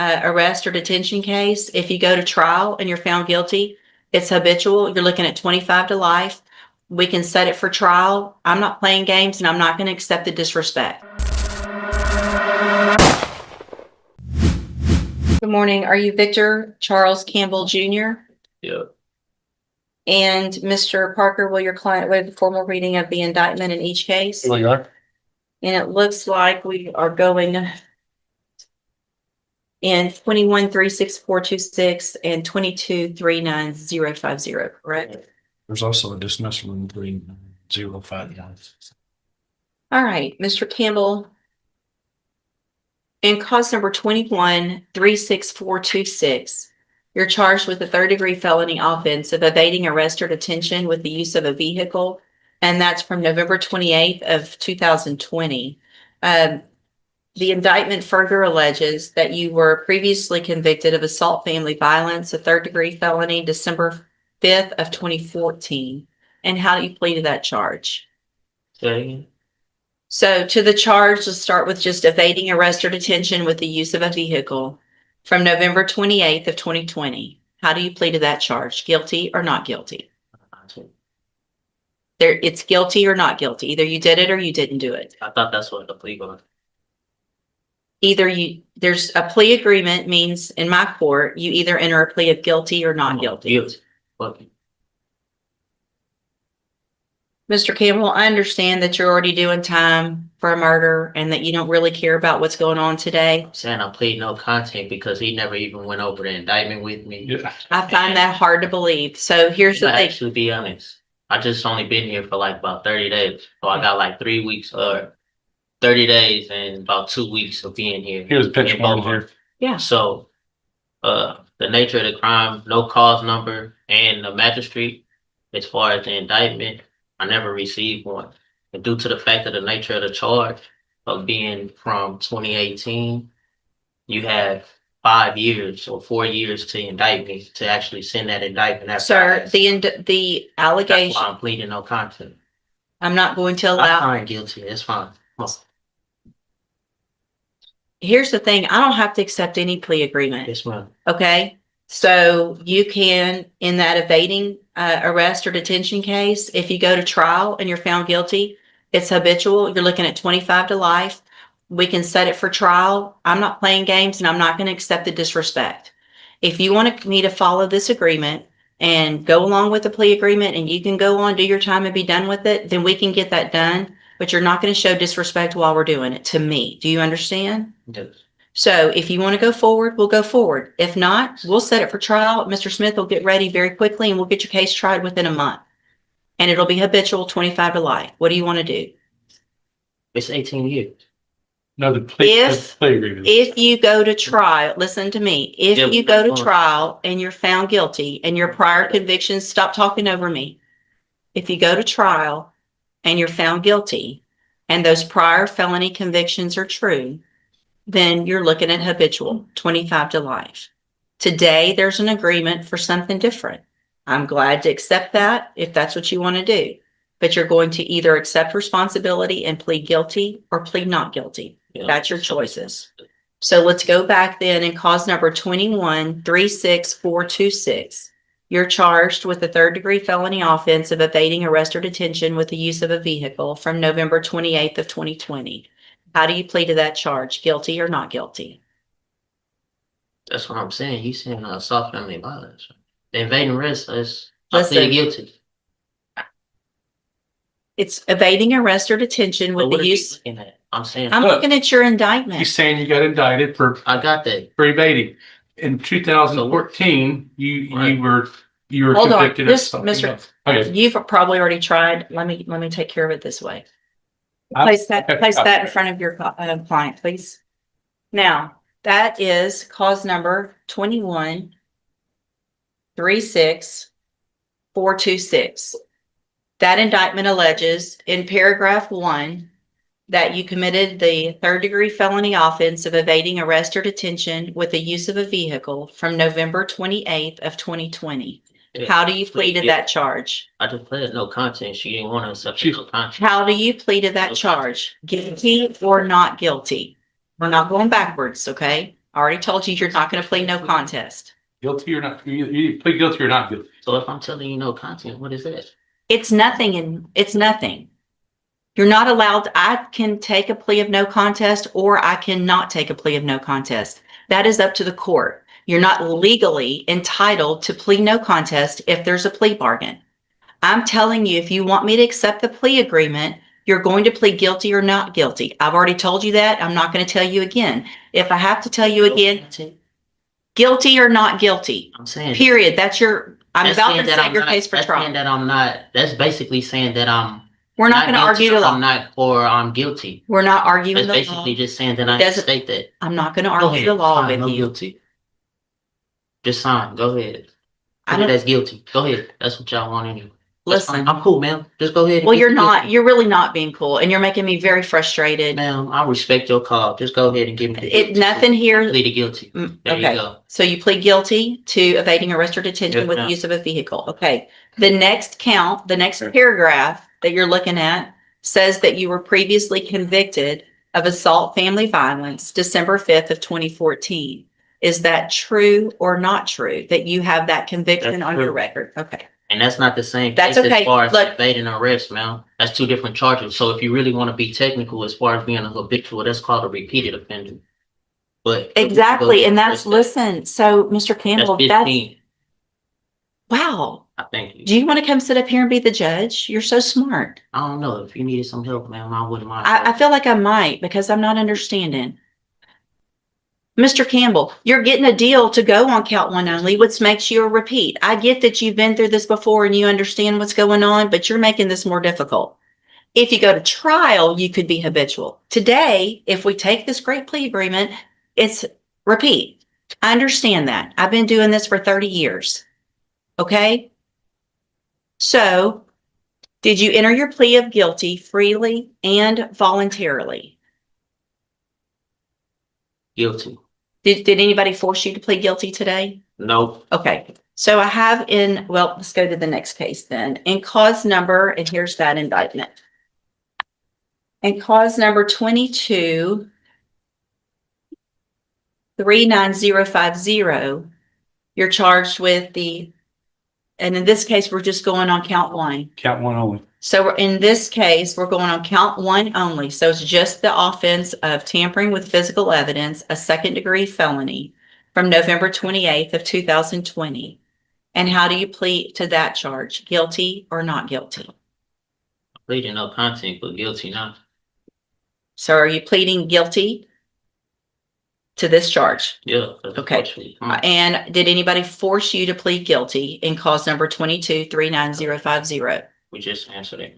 arrest or detention case, if you go to trial and you're found guilty, it's habitual. You're looking at 25 to life. We can set it for trial. I'm not playing games and I'm not going to accept the disrespect. Good morning. Are you Victor Charles Campbell Jr.? Yeah. And Mr. Parker, will your client waive the formal reading of the indictment in each case? We are. And it looks like we are going in 21-36426 and 22-39050, correct? There's also a dismissal in 3051. All right, Mr. Campbell. In cause number 21-36426, you're charged with a third-degree felony offense of evading arrest or detention with the use of a vehicle, and that's from November 28th of 2020. The indictment further alleges that you were previously convicted of assault family violence, a third-degree felony, December 5th of 2014. And how do you plead to that charge? Okay. So to the charge, let's start with just evading arrest or detention with the use of a vehicle from November 28th of 2020. How do you plead to that charge? Guilty or not guilty? It's guilty or not guilty. Either you did it or you didn't do it. I thought that's what the plea was. There's a plea agreement means in my court, you either enter a plea of guilty or not guilty. Okay. Mr. Campbell, I understand that you're already doing time for a murder and that you don't really care about what's going on today. I'm saying I plead no contest because he never even went over the indictment with me. Yeah. I find that hard to believe. So here's the thing. Actually, be honest, I just only been here for like about 30 days. So I got like 3 weeks or 30 days and about 2 weeks of being here. Here's a picture In of Beaumont. here. Yeah. So, the nature of the crime, no cause number, and the magistrate, as far as the indictment, I never received one. And due to the fact of the nature of the charge of being from 2018, you have 5 years or 4 years to indict me to actually send that indictment. After Sir, I- the That's allegation, why I'm pleading no contest. I'm not going to I allow. find guilty. It's fine. Here's the thing. I don't have to accept any plea agreement. Yes, ma'am. Okay. So you can, in that evading arrest or detention case, if you go to trial and you're found guilty, it's habitual. You're looking at 25 to life. We can set it for trial. I'm not playing games and I'm not going to accept the disrespect. If you want me to follow this agreement and go along with the plea agreement and you can go on, do your time and be done with it, then we can get that done. But you're not going to show disrespect while we're doing it to me. Do you understand? Yes. So if you want to go forward, we'll go forward. If not, we'll set it for trial. Mr. Smith will get ready very quickly and we'll get your case tried within a month. And it'll be habitual 25 to life. What do you want to do? It's 18 years. No, the plea If- agreement. If you go to trial, listen to me. If Yeah, you go to go on. trial and you're found guilty and your prior convictions, stop talking over me. If you go to trial and you're found guilty and those prior felony convictions are true, then you're looking at habitual 25 to life. Today, there's an agreement for something different. I'm glad to accept that if that's what you want to do, but you're going to either accept responsibility and plead guilty or plead not guilty. Yeah. That's your choices. So let's go back then and cause number 21-36426. You're charged with a third-degree felony offense of evading arrest or detention with the use of a vehicle from November 28th of 2020. How do you plead to that charge? Guilty or not guilty? That's what I'm saying. He's saying assault family violence. The invading arrest is I Listen. plead guilty. It's evading arrest or detention with But what the are you use. looking at? I'm saying I'm Look. looking at your indictment. He's saying you got indicted for I got that. evading. In 2014, you Right. were Hold on, convicted of this, something Mr. else. Okay. You've probably already tried. Let me take care of it this way. Place that in front of your client, please. Now, that is cause number 21-36426. That indictment alleges in paragraph 1 that you committed the third-degree felony offense of evading arrest or detention with the use of a vehicle from November 28th of 2020. Yeah. How do you plead to that charge? I just pleaded no contest. She didn't want to accept She- no contest. How do you plead to that charge? Guilty or not guilty? We're not going backwards, okay? I already told you you're not going to plead no contest. Guilty or not, you plead guilty or not guilty. So if I'm telling you no content, what is that? It's nothing and it's nothing. You're not allowed. I can take a plea of no contest or I cannot take a plea of no contest. That is up to the court. You're not legally entitled to plead no contest if there's a plea bargain. I'm telling you, if you want me to accept the plea agreement, you're going to plead guilty or not guilty. I've already told you that. I'm not going to tell you again. If I have to tell you again, guilty or not guilty, I'm saying, period. I'm that's about saying to that set I'm your not- case for that's saying trial. that I'm not. That's basically saying that We're not going to argue the guilty, law. I'm not, or I'm guilty. We're not arguing That's the law. basically just saying that I Doesn't- state that. I'm not going to Go argue ahead. the law Fine, with no you. guilty. Just sign. Go ahead. I Put it don't, as guilty. Go ahead. That's what y'all want anyway. That's listen, fine. I'm cool, man. Just go ahead. and well, get you're the not, guilty. you're really not being cool and you're making me very frustrated. Ma'am, I respect your call. Just go ahead and give me the guilty. Nothing here. Plead guilty. There Okay. you go. So you plead guilty to evading arrest or detention Yes, with the ma'am. use of a vehicle. Okay. The next count, the next paragraph that you're looking at says that you were previously convicted of assault family violence, December 5th of 2014. Is that true or not true that you have that conviction That's on your true. record? Okay. And that's not the same That's case okay. as far as Look- evading arrest, ma'am. That's two different charges. So if you really want to be technical as far as being a habitual, that's called a repeated offender. But Exactly. And that's, that. listen, so Mr. That's Campbell, 15. wow. I think. Do you want to come sit up here and be the judge? You're so smart. I don't know. If you needed some help, ma'am, I wouldn't mind. I feel like I might because I'm not understanding. Mr. Campbell, you're getting a deal to go on count one only, which makes you a repeat. I get that you've been through this before and you understand what's going on, but you're making this more difficult. If you go to trial, you could be habitual. Today, if we take this great plea agreement, it's repeat. I understand that. I've been doing this for 30 years. Okay? So, did you enter your plea of guilty freely and voluntarily? Guilty. Did anybody force you to plead guilty today? Nope. Okay, so I have well, let's go to the next case then. In cause number, and here's that indictment. In cause number 22-39050, you're charged with and in this case, we're just going on count one. Count one only. So in this case, we're going on count one only. So it's just the offense of tampering with physical evidence, a second-degree felony from November 28th of 2020. And how do you plead to that charge? Guilty or not guilty? Pleading no content, but guilty now. So are you pleading guilty to this charge? Yeah. Okay. Unfortunately. And did anybody force you to plead guilty in cause number 22-39050? We just answered it.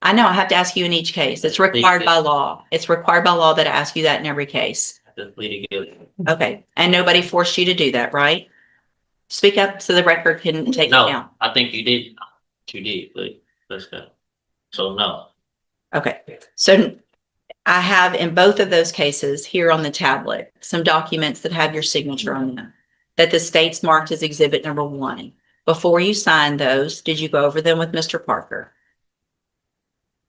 I know I have to ask you in each case. It's required by law. It's required by law that I ask you that in every case. I just pleaded guilty. Okay. And nobody forced you to do that, right? Speak up so the record can take it No, down. I think you did. You did, but let's go. So no. Okay. So I have in both of those cases here on the tablet, some documents that have your signature on them that the state's marked as exhibit number 1. Before you signed those, did you go over them with Mr. Parker?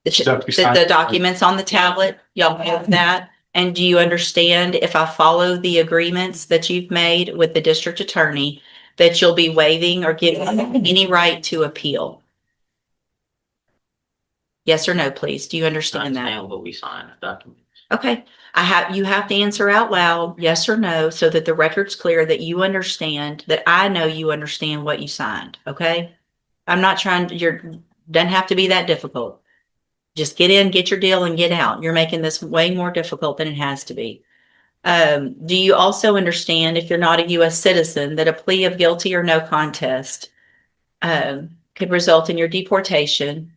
The documents on the tablet, y'all have that? And do you understand if I follow the agreements that you've made with the district attorney, that you'll be waiving or giving any right to appeal? Yes or no, please? Do you understand that? Understand what we signed, the document. Okay, you have to answer out loud, yes or no, so that the record's clear that you understand, that I know you understand what you signed, okay? I'm not trying to, doesn't have to be that difficult. Just get in, get your deal, and get out. You're making this way more difficult than it has to be. Do you also understand, if you're not a U.S. citizen, that a plea of guilty or no contest could result in your deportation?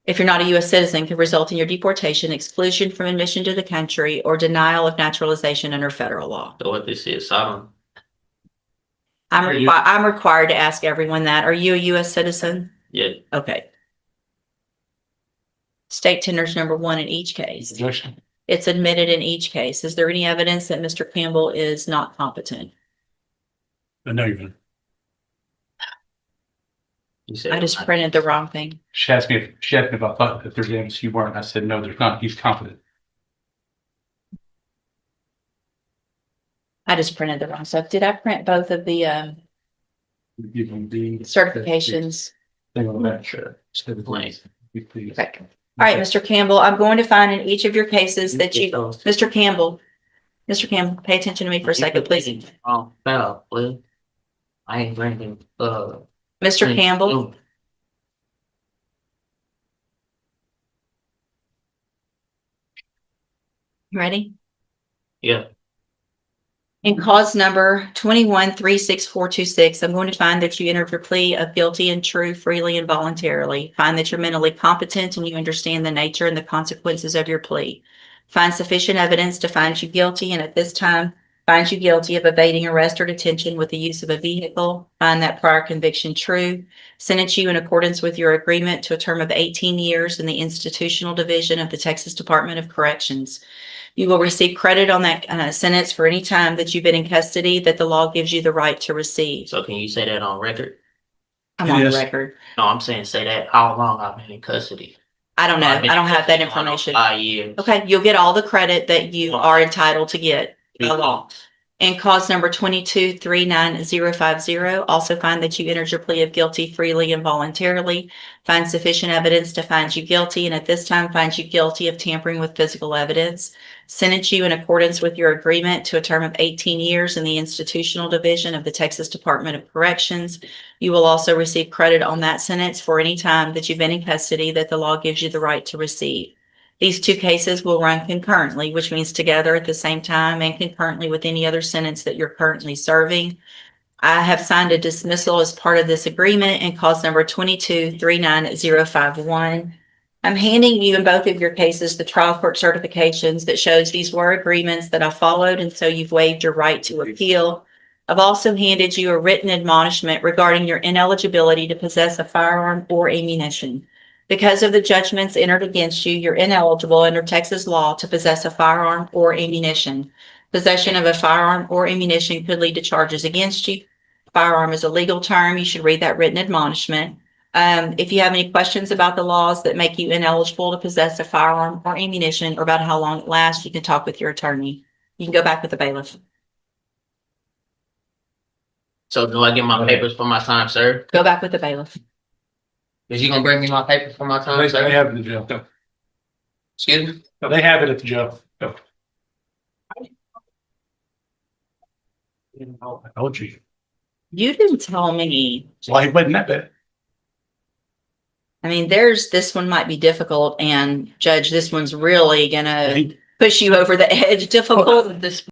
If you're not a U.S. citizen, could result in your deportation, exclusion from admission to the country, or denial of naturalization under federal law. So what this is, I don't. I'm required to ask everyone that. Are you a U.S. citizen? Yeah. Okay. State tenders number 1 in each case. Objection. It's admitted in each case. Is there any evidence that Mr. Campbell is not competent? No, you're. You said I just printed the wrong thing. She asked me if I thought that there's evidence you weren't. I said, no, there's not. He's confident. I just printed the wrong stuff. Did I print both of the Give them the certifications? thing on that shirt. Instead of Blank. please. Okay. All right, Mr. Campbell, I'm going to find in each of your cases that you, Mr. Campbell, pay attention to me for a second, please. Oh, fell, Plea. I ain't drinking, Mr. Campbell, you ready? Yeah, In cause number 21-36426, I'm going to find that you entered your plea of guilty and true freely and voluntarily. Find that you're mentally competent and you understand the nature and the consequences of your plea. Find sufficient evidence to find you guilty, and at this time, find you guilty of evading arrest or detention with the use of a vehicle. Find that prior conviction true. Sentence you in accordance with your agreement to a term of 18 years in the institutional division of the Texas Department of Corrections. You will receive credit on that sentence for any time that you've been in custody that the law gives you the right to receive. so can you say that on record? I'm on the Yes. record. No, I'm saying say that how long I've been in custody. I don't know. I've been I don't in have that custody going on information. 5 years. Okay, you'll get all the credit that you are entitled to get. 3 months. And cause number 22-39050, also find that you entered your plea of guilty freely and voluntarily. Find sufficient evidence to find you guilty, and at this time find you guilty of tampering with physical evidence. Sentence you in accordance with your agreement to a term of 18 years in the institutional division of the Texas Department of Corrections. You will also receive credit on that sentence for any time that you've been in custody that the law gives you the right to receive. These two cases will run concurrently, which means together at the same time and concurrently with any other sentence that you're currently serving. I have signed a dismissal as part of this agreement in cause number 22-39051. I'm handing you in both of your cases the trial court certifications that shows these were agreements that I followed, and so you've waived your right to appeal. I've also handed you a written admonishment regarding your ineligibility to possess a firearm or ammunition. Because of the judgments entered against you, you're ineligible under Texas law to possess a firearm or ammunition. Possession of a firearm or ammunition could lead to charges against you. Firearm is a legal term. You should read that written admonishment. If you have any questions about the laws that make you ineligible to possess a firearm or ammunition or about how long it lasts, you can talk with your attorney. You can go back with the bailiff. So do I get my papers for my time served? Go back with the bailiff. Is you gonna bring me my papers for my time They served? have it in the jail. Excuse me? No, they have it at the jail. No. I told you. You didn't tell me. Why he wasn't that bad? I mean, this one might be difficult, and Judge, this one's really gonna He- push you over the edge difficult. This